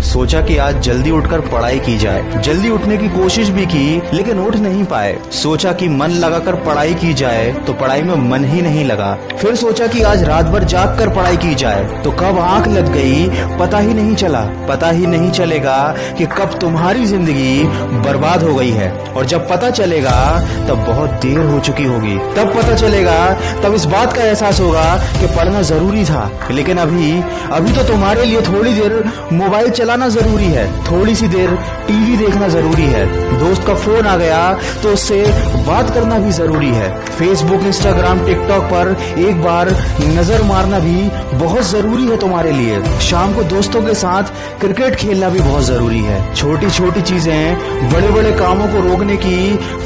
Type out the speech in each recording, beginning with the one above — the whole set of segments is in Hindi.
सोचा कि आज जल्दी उठकर पढ़ाई की जाए। जल्दी उठने की कोशिश भी की लेकिन उठ नहीं पाए। सोचा कि मन लगाकर पढ़ाई की जाए तो पढ़ाई में मन ही नहीं लगा। फिर सोचा कि आज रात भर जाग कर पढ़ाई की जाए तो कब आंख लग गई पता ही नहीं चला। पता ही नहीं चलेगा कि कब तुम्हारी जिंदगी बर्बाद हो गई है, और जब पता चलेगा तब बहुत देर हो चुकी होगी। तब पता चलेगा, तब इस बात का एहसास होगा कि पढ़ना जरूरी था। लेकिन अभी तो तुम्हारे लिए थोड़ी देर मोबाइल चलाना जरूरी है, थोड़ी सी देर टीवी देखना जरूरी है, दोस्त का फोन आ गया तो उससे बात करना भी जरूरी है, फेसबुक इंस्टाग्राम टिकटॉक पर एक बार नजर मारना भी बहुत जरूरी है तुम्हारे लिए। शाम को दोस्तों के साथ क्रिकेट खेलना भी बहुत जरूरी है। छोटी छोटी चीजें बड़े बड़े कामों को रोकने की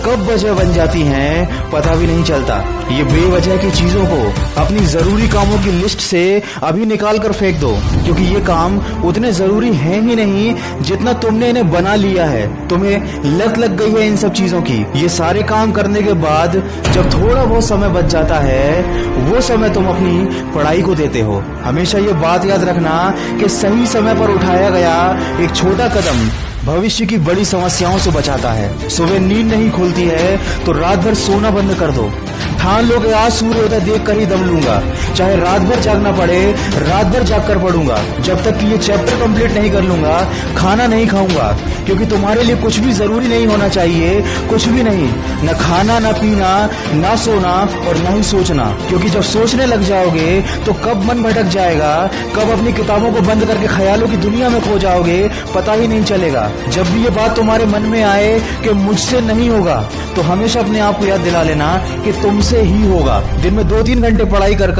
कब वजह बन जाती हैं पता भी नहीं चलता। ये बेवजह की चीजों को अपनी जरूरी कामों की लिस्ट से अभी निकाल कर फेंक दो, क्योंकि ये काम उतने जरूरी हैं ही नहीं जितना तुमने इन्हें बना लिया है। तुम्हें लत लग गई है इन सब चीजों की। ये सारे काम करने के बाद जब थोड़ा बहुत समय बच जाता है वो समय तुम अपनी पढ़ाई को देते हो। हमेशा ये बात याद रखना कि सही समय पर उठाया गया एक छोटा कदम भविष्य की बड़ी समस्याओं से बचाता है। सुबह नींद नहीं खुलती है तो रात भर सोना बंद कर दो। ठान लो कि आज सूर्योदय देख कर ही दम लूंगा, चाहे रात भर जागना पड़े रात भर जाग कर पढ़ूंगा। जब तक कि ये चैप्टर कंप्लीट नहीं कर लूंगा खाना नहीं खाऊंगा, क्योंकि तुम्हारे लिए कुछ भी जरूरी नहीं होना चाहिए, कुछ भी नहीं, न खाना न पीना न सोना और न ही सोचना। क्योंकि जब सोचने लग जाओगे तो कब मन भटक जाएगा, कब अपनी किताबों को बंद करके ख्यालों की दुनिया में खो जाओगे पता ही नहीं चलेगा। जब भी ये बात तुम्हारे मन में आए कि मुझसे नहीं होगा तो हमेशा अपने आप को याद दिला लेना कि तुमसे ही होगा। दिन में 2-3 घंटे पढ़ाई कर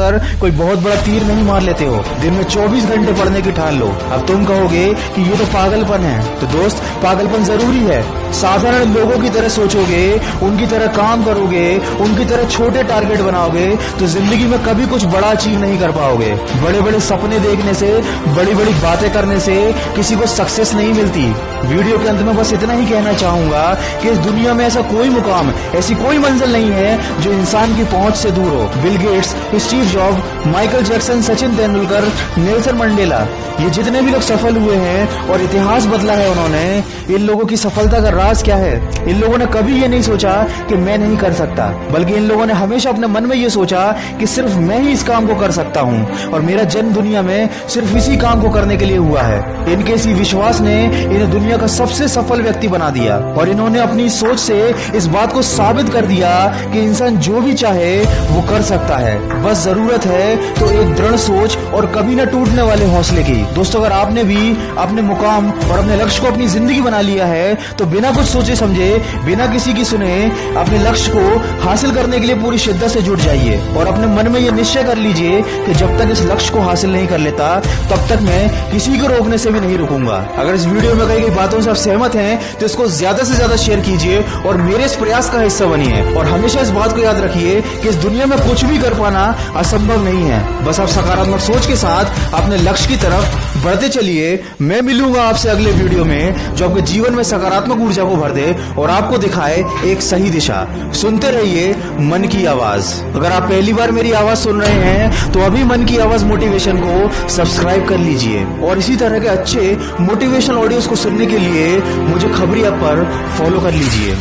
कोई बहुत बड़ा तीर नहीं मार लेते हो। दिन में 24 घंटे पढ़ने की ठान लो। अब तुम कहोगे कि ये तो पागलपन है, तो दोस्त पागलपन जरूरी है। साधारण लोगों की तरह सोचोगे, उनकी तरह काम करोगे, उनकी तरह छोटे टारगेट बनाओगे तो जिंदगी में कभी कुछ बड़ा अचीव नहीं कर पाओगे। बड़े बड़े सपने देखने से, बड़ी बड़ी बातें करने से किसी को सक्सेस नहीं मिलती। वीडियो के अंत में बस इतना ही कहना चाहूंगा कि इस दुनिया में ऐसा कोई मुकाम, ऐसी कोई मंजिल नहीं है जो इंसान की पहुंच से दूर हो। Bill Gates, Steve job, Michael Jackson, Sachin Tendulkar, Nelson Mandela, ये जितने भी लोग सफल हुए हैं और इतिहास बदला है उन्होंने, इन लोगों की सफलता का राज क्या है? इन लोगों ने कभी ये नहीं सोचा कि मैं नहीं कर सकता, बल्कि इन लोगों ने हमेशा अपने मन में ये सोचा कि सिर्फ मैं ही इस काम को कर सकता हूँ और मेरा जन्म दुनिया में सिर्फ इसी काम को करने के लिए हुआ है। इनके इसी विश्वास ने इन्हें दुनिया का सबसे सफल व्यक्ति बना दिया और इन्होंने अपनी सोच से इस बात को साबित कर दिया कि इंसान जो भी चाहे वो कर सकता है। बस जरूरत है तो एक दृढ़ सोच और कभी न टूटने वाले हौसले की। दोस्तों, अगर आपने भी अपने मुकाम और अपने लक्ष्य को अपनी जिंदगी बना लिया है तो बिना कुछ सोचे समझे, बिना किसी की सुने अपने लक्ष्य को हासिल करने के लिए पूरी शिद्दत से जुट जाइए और अपने मन में ये निश्चय कर लीजिए कि जब तक इस लक्ष्य को हासिल नहीं कर लेता तब तक मैं किसी को रोकने से भी नहीं रुकूंगा। अगर इस वीडियो में कही गई बातों से आप सहमत हैं तो इसको ज्यादा से ज्यादा शेयर कीजिए और मेरे इस प्रयास का हिस्सा बनिए। और हमेशा इस बात को याद रखिए कि इस दुनिया में कुछ भी कर पाना असंभव नहीं है। बस आप सकारात्मक सोच के साथ अपने लक्ष्य की तरफ बढ़ते चलिए। मैं मिलूंगा आपसे अगले वीडियो में जो आपके जीवन में सकारात्मक ऊर्जा को भर दे और आपको दिखाए एक सही दिशा। सुनते रहिए मन की आवाज। अगर आप पहली बार मेरी आवाज सुन रहे हैं तो अभी मन की आवाज मोटिवेशन को सब्सक्राइब कर लीजिए और इसी तरह के अच्छे मोटिवेशनल ऑडियोज को सुनने के लिए मुझे खबरी ऐप पर फॉलो कर लीजिए।